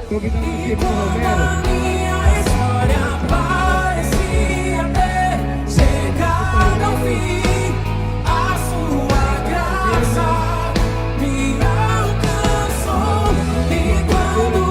Convidando aqui pro Romero. Minha história parecia ter chegado ao fim. A sua graça me alcançou. E quando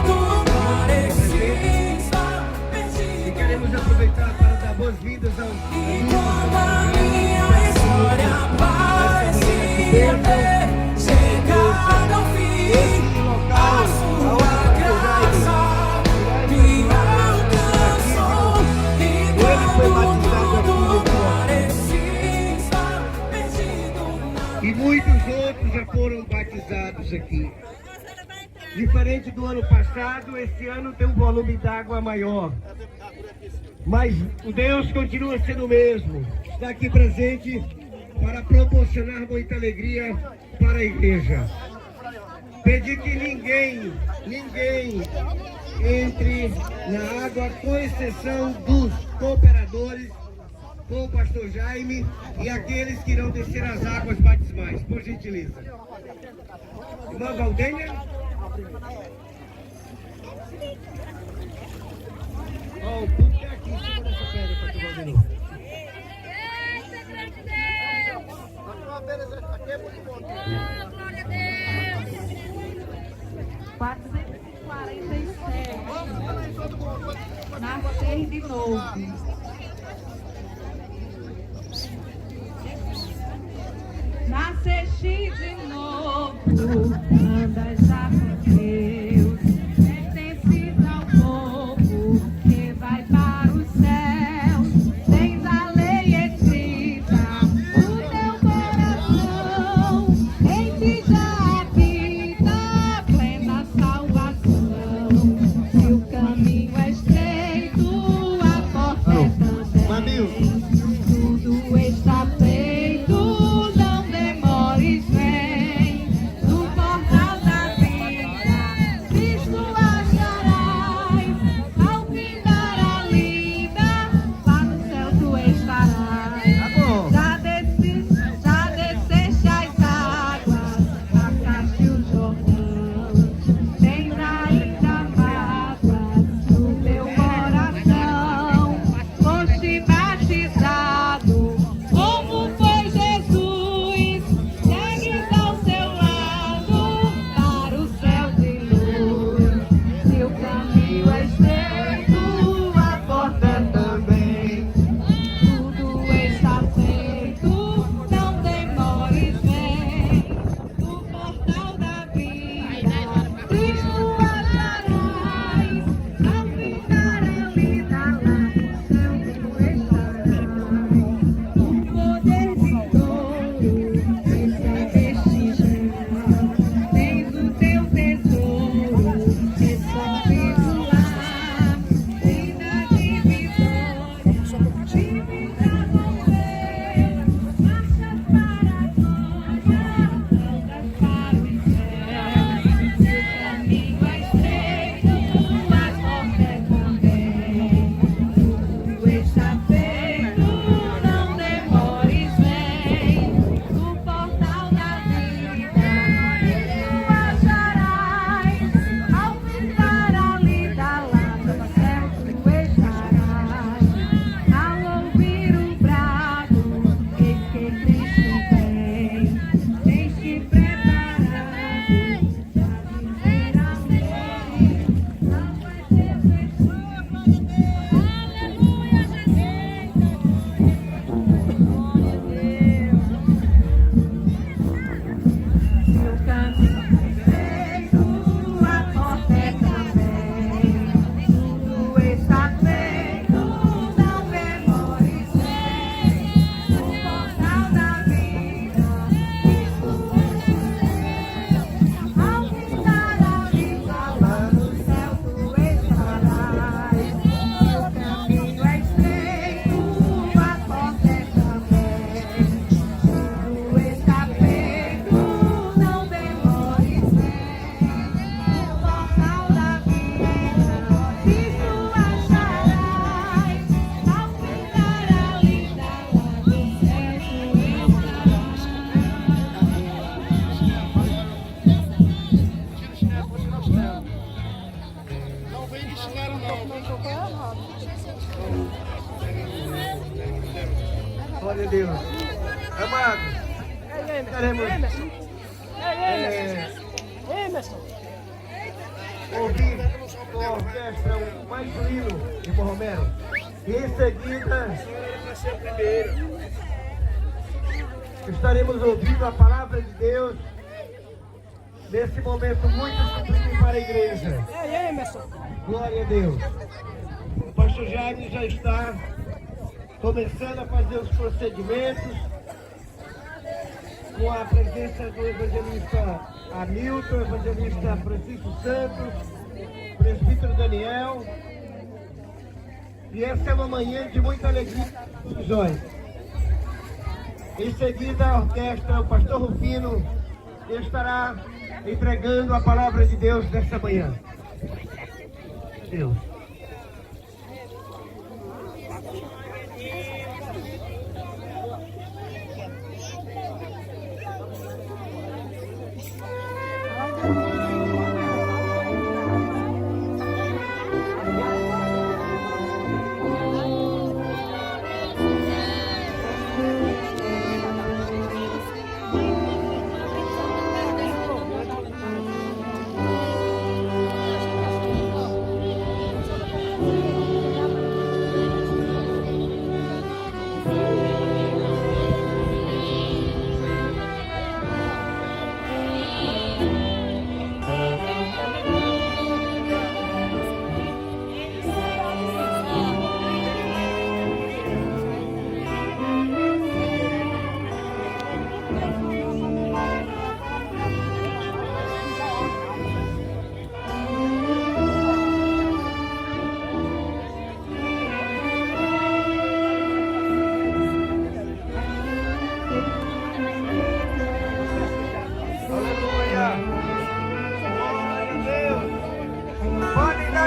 tudo parecia estar perdido, E queremos aproveitar para dar boas-vindas ao e quando a minha história parecia ter chegado ao fim, a sua graça me alcançou. E quando tudo parecia estar perdido, E muitos outros já foram batizados aqui. Diferente do ano passado, esse ano tem um volume d'água maior. Mas o Deus continua sendo o mesmo. Está aqui presente para proporcionar muita alegria para a igreja. Pedir que ninguém entre na água, com exceção dos cooperadores, com o pastor Jaime e aqueles que irão descer as águas batismais, por gentileza. Irmã Valdênia? Ó, o público é aqui em cima dessa pedra, pastor Valdênia. Glória a Deus! 447. Nascer de novo. Nasceste de novo. Anda já com Deus. Pertences ao povo que vai para o céu. Tens a lei escrita no teu coração. Em ti já habita plena salvação. Se o caminho é estreito, a porta é também. Tudo está feito, não demores, vem. Estaremos ouvir com a orquestra o mais um hino de Romero. E em seguida estaremos ouvindo a palavra de Deus nesse momento muito sublime para a igreja. Glória a Deus. O pastor Jaime já está começando a fazer os procedimentos com a presença do evangelista Hamilton, evangelista Francisco Santos, presbítero Daniel. E essa é uma manhã de muita alegria para os jovens. Em seguida, a orquestra, o pastor Rufino, estará entregando a palavra de Deus nessa manhã. Deus.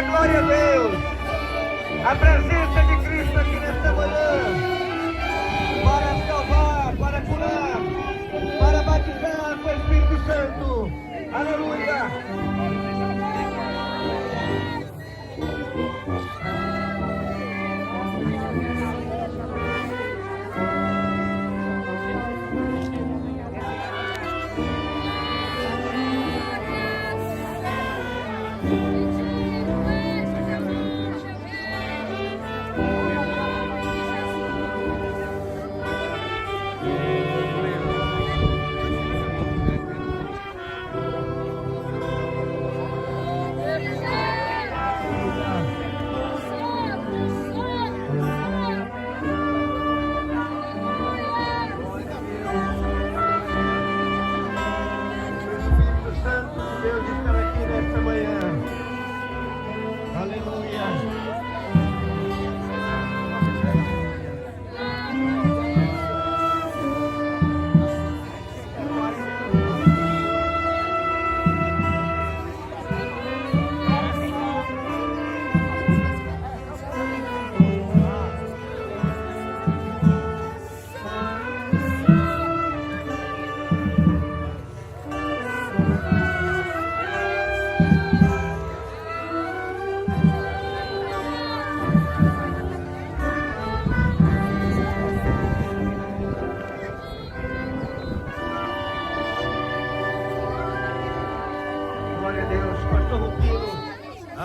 Glória a Deus, a presença de Cristo aqui nesta manhã, para salvar, para curar, para batizar com o Espírito Santo. Aleluia.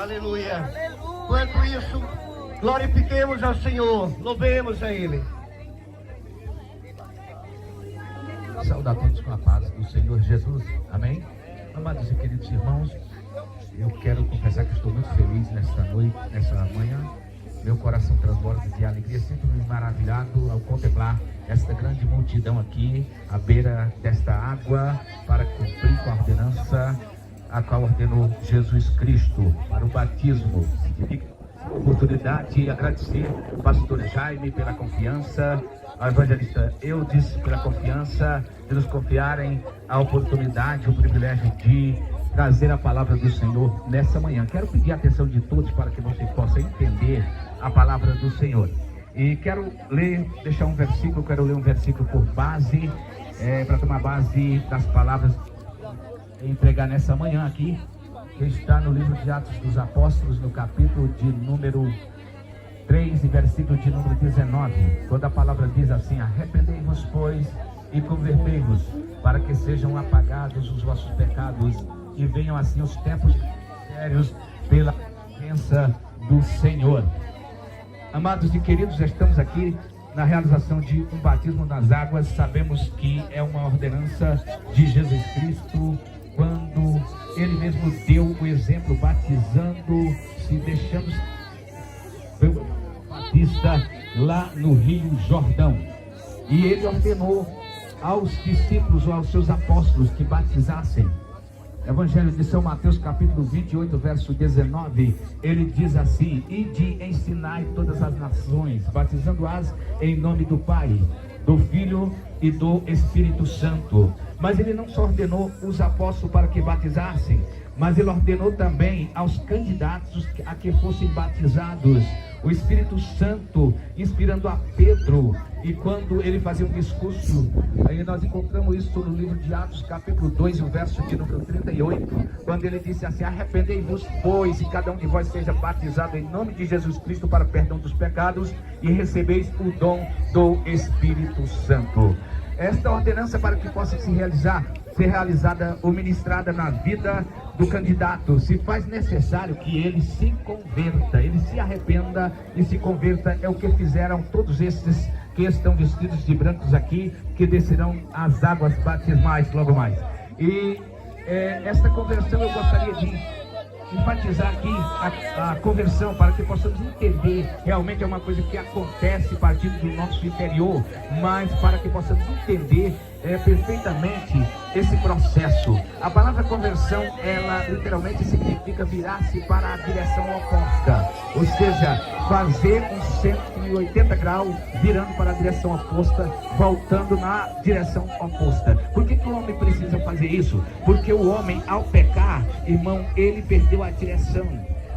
Aleluia. Quanto isso, glorifiquemos ao Senhor, louvemos a Ele. Saudar todos com a paz do Senhor Jesus, amém? Amados e queridos irmãos, eu quero confessar que estou muito feliz nesta noite, nesta manhã. Meu coração transborda de alegria, sinto-me maravilhado ao contemplar esta grande multidão aqui, à beira desta água, para cumprir com a ordenança a qual ordenou Jesus Cristo para o batismo. E oportunidade de agradecer ao pastor Jaime pela confiança, ao evangelista Eudes pela confiança, de nos confiarem a oportunidade, o privilégio de trazer a palavra do Senhor nessa manhã. Quero pedir a atenção de todos para que você possa entender a palavra do Senhor. E quero deixar um versículo, quero ler um versículo por base, para tomar base das palavras e pregar nessa manhã aqui, que está no livro de Atos dos Apóstolos, no capítulo de número 3 e versículo de número 19, quando a palavra diz assim: arrependei-vos, pois, e convertei-vos, para que sejam apagados os vossos pecados e venham assim os tempos sérios pela presença do Senhor. Amados e queridos, já estamos aqui na realização de um batismo nas águas. Sabemos que é uma ordenança de Jesus Cristo, quando Ele mesmo deu o exemplo, batizando, se deixando pelo Batista lá no Rio Jordão. E Ele ordenou aos discípulos ou aos seus apóstolos que batizassem. Evangelho de São Mateus, capítulo 28, verso 19, ele diz assim: ide, ensinai todas as nações, batizando-as em nome do Pai, do Filho e do Espírito Santo. Mas ele não só ordenou os apóstolos para que batizassem, mas ele ordenou também aos candidatos a que fossem batizados. O Espírito Santo inspirando a Pedro, e quando ele fazia um discurso, aí nós encontramos isso no livro de Atos, capítulo 2, o verso de número 38, quando ele disse assim: arrependei-vos, pois, e cada um de vós seja batizado em nome de Jesus Cristo para o perdão dos pecados, e recebeis o dom do Espírito Santo. Esta ordenança, para que possa ser realizada ou ministrada na vida do candidato, se faz necessário que ele se converta, ele se arrependa e se converta. É o que fizeram todos esses que estão vestidos de brancos aqui, que descerão as águas batismais logo mais. E esta conversão eu gostaria de enfatizar aqui a conversão, para que possamos entender, realmente é uma coisa que acontece partindo do nosso interior, mas para que possamos entender perfeitamente esse processo. A palavra conversão, ela literalmente significa virar-se para a direção oposta, ou seja, fazer um 180 graus, virando para a direção oposta, voltando na direção oposta. Por que o homem precisa fazer isso? Porque o homem, ao pecar, irmão, ele perdeu a direção.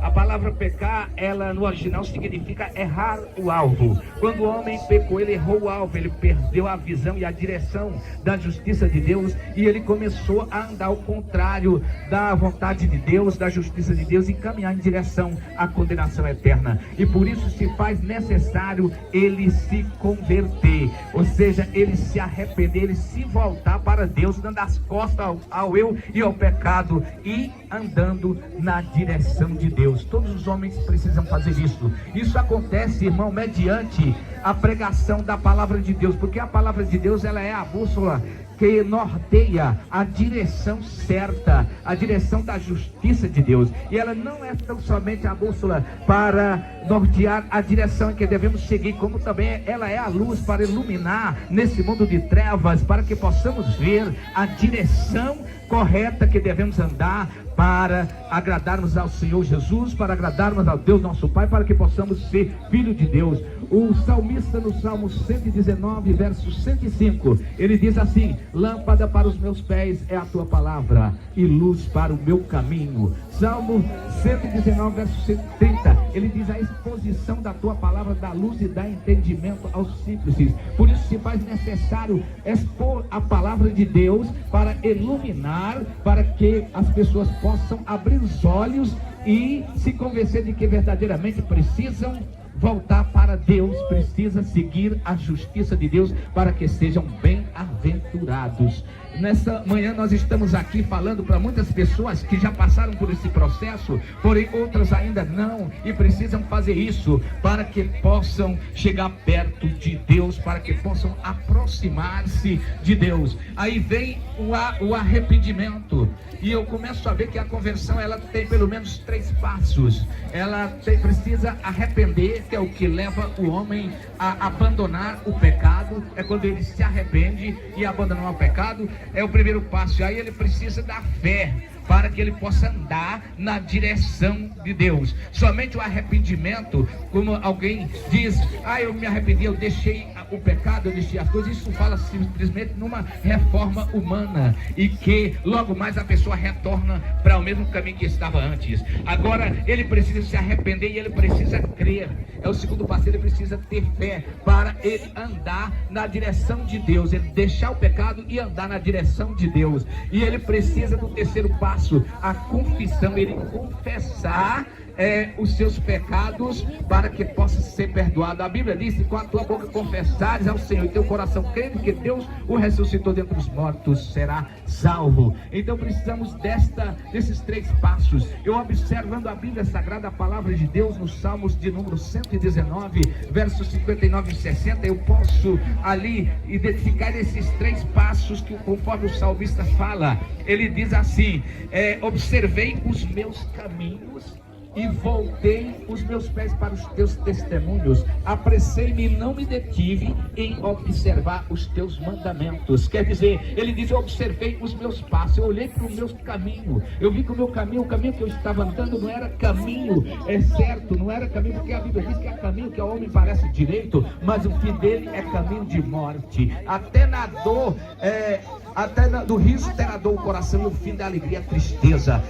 A palavra pecar, ela no original significa errar o alvo. Quando o homem pecou, ele errou o alvo, ele perdeu a visão e a direção da justiça de Deus, e ele começou a andar ao contrário da vontade de Deus, da justiça de Deus, e caminhar em direção à condenação eterna. E por isso se faz necessário ele se converter, ou seja, ele se arrepender, ele se voltar para Deus, dando as costas ao eu e ao pecado, e andando na direção de Deus. Todos os homens precisam fazer isso. Isso acontece, irmão, mediante a pregação da palavra de Deus, porque a palavra de Deus, ela é a bússola que norteia a direção certa, a direção da justiça de Deus. E ela não é tão somente a bússola para nortear a direção em que devemos seguir, como também ela é a luz para iluminar nesse mundo de trevas, para que possamos ver a direção correta que devemos andar para agradarmos ao Senhor Jesus, para agradarmos ao Deus nosso Pai, para que possamos ser filho de Deus. O salmista no Salmo 119, verso 105, ele diz assim: lâmpada para os meus pés é a tua palavra e luz para o meu caminho. Salmo 119, verso 130, ele diz: a exposição da tua palavra dá luz e dá entendimento aos simples. Por isso se faz necessário expor a palavra de Deus para iluminar, para que as pessoas possam abrir os olhos e se convencer de que verdadeiramente precisam voltar para Deus, precisa seguir a justiça de Deus, para que sejam bem-aventurados. Nessa manhã nós estamos aqui falando para muitas pessoas que já passaram por esse processo, porém outras ainda não, e precisam fazer isso para que possam chegar perto de Deus, para que possam aproximar-se de Deus. Aí vem o arrependimento, e eu começo a ver que a conversão, ela tem pelo menos 3 passos. Ela precisa arrepender, que é o que leva o homem a abandonar o pecado. É quando ele se arrepende e abandonar o pecado, é o primeiro passo. Aí ele precisa da fé, para que ele possa andar na direção de Deus. Somente o arrependimento, como alguém diz: eu me arrependi, eu deixei o pecado, eu deixei as coisas. Isso fala simplesmente numa reforma humana, e que logo mais a pessoa retorna para o mesmo caminho que estava antes. Agora ele precisa se arrepender e ele precisa crer. É o segundo passo, ele precisa ter fé para ele andar na direção de Deus, ele deixar o pecado e andar na direção de Deus. E ele precisa do terceiro passo, a confissão, ele confessar os seus pecados, para que possa ser perdoado. A Bíblia diz: se com a tua boca confessares ao Senhor e teu coração crendo que Deus o ressuscitou dentre os mortos, será salvo. Então precisamos desses 3 passos. Eu observando a Bíblia Sagrada, a palavra de Deus, nos Salmos de número 119, versos 59 e 60, eu posso ali identificar esses 3 passos que, conforme o salmista fala, ele diz assim: observei os meus caminhos e voltei os meus pés para os teus testemunhos, apressei-me e não me detive em observar os teus mandamentos. Quer dizer, ele diz: eu observei os meus passos, eu olhei para o meu caminho, eu vi que o meu caminho, o caminho que eu estava andando não era caminho certo, não era caminho, porque a Bíblia diz que é caminho que ao homem parece direito, mas o fim dele é caminho de morte. Até na dor, do riso terá dor o coração, e o fim da alegria é tristeza.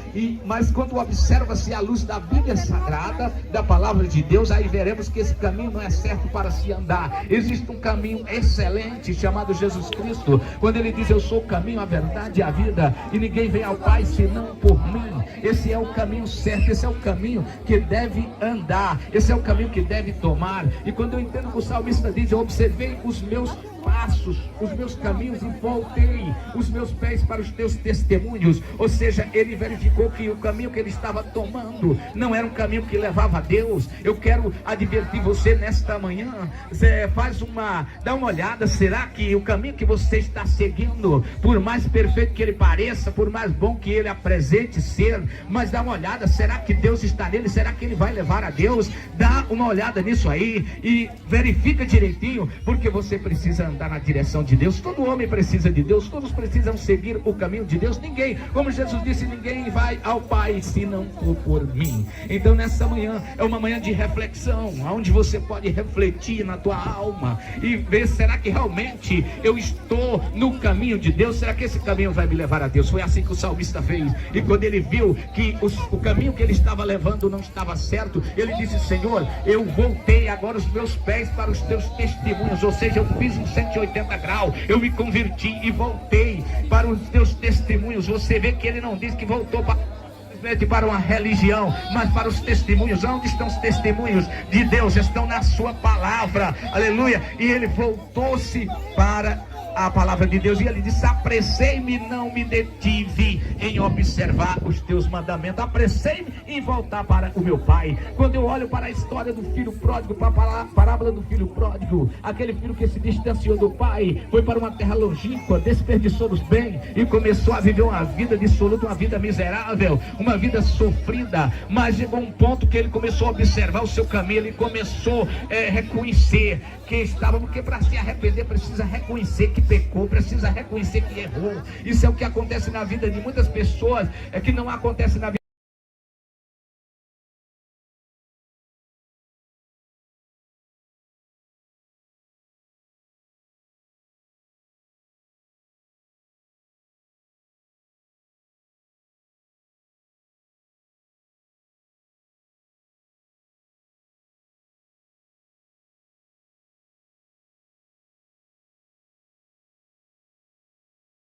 Mas quando observa-se à luz da Bíblia Sagrada, da palavra de Deus, aí veremos que esse caminho não é certo para se andar. Existe um caminho excelente chamado Jesus Cristo, quando ele diz: eu sou o caminho, a verdade e a vida, e ninguém vem ao Pai senão por mim. Esse é o caminho certo, esse é o caminho que deve andar, esse é o caminho que deve tomar. E quando eu entendo que o salmista diz: eu observei os meus passos, os meus caminhos, e voltei os meus pés para os teus testemunhos, ou seja, ele verificou que o caminho que ele estava tomando não era um caminho que levava a Deus. Eu quero advertir você nesta manhã: dá uma olhada, será que o caminho que você está seguindo, por mais perfeito que ele pareça, por mais bom que ele apresente ser, mas dá uma olhada, será que Deus está nele? Será que ele vai levar a Deus? Dá uma olhada nisso aí e verifica direitinho, porque você precisa andar na direção de Deus. Todo homem precisa de Deus, todos precisam seguir o caminho de Deus. Ninguém, como Jesus disse, ninguém vai ao Pai se não for por mim. Então nessa manhã é uma manhã de reflexão, onde você pode refletir na tua alma e ver: será que realmente eu estou no caminho de Deus? Será que esse caminho vai me levar a Deus? Foi assim que o salmista fez. E quando ele viu que o caminho que ele estava levando não estava certo, ele disse: Senhor, eu voltei agora os meus pés para os teus testemunhos, ou seja, eu fiz um 180 graus, eu me converti e voltei para os teus testemunhos. Você vê que ele não diz que voltou para uma religião, mas para os testemunhos. Onde estão os testemunhos de Deus? Estão na sua palavra, aleluia. E ele voltou-se para a palavra de Deus, e ele disse: apressei-me, não me detive em observar os teus mandamentos, apressei-me em voltar para o meu pai. Quando eu olho para a história do filho pródigo, para a parábola do filho pródigo, aquele filho que se distanciou do pai, foi para uma terra longínqua, desperdiçou os bens e começou a viver uma vida dissoluta, uma vida miserável, uma vida sofrida. Mas chegou um ponto que ele começou a observar o seu caminho, ele começou a reconhecer que estava, porque para se arrepender precisa reconhecer que pecou, precisa reconhecer que errou. Isso é o que acontece na vida de muitas pessoas, é que não acontece na vida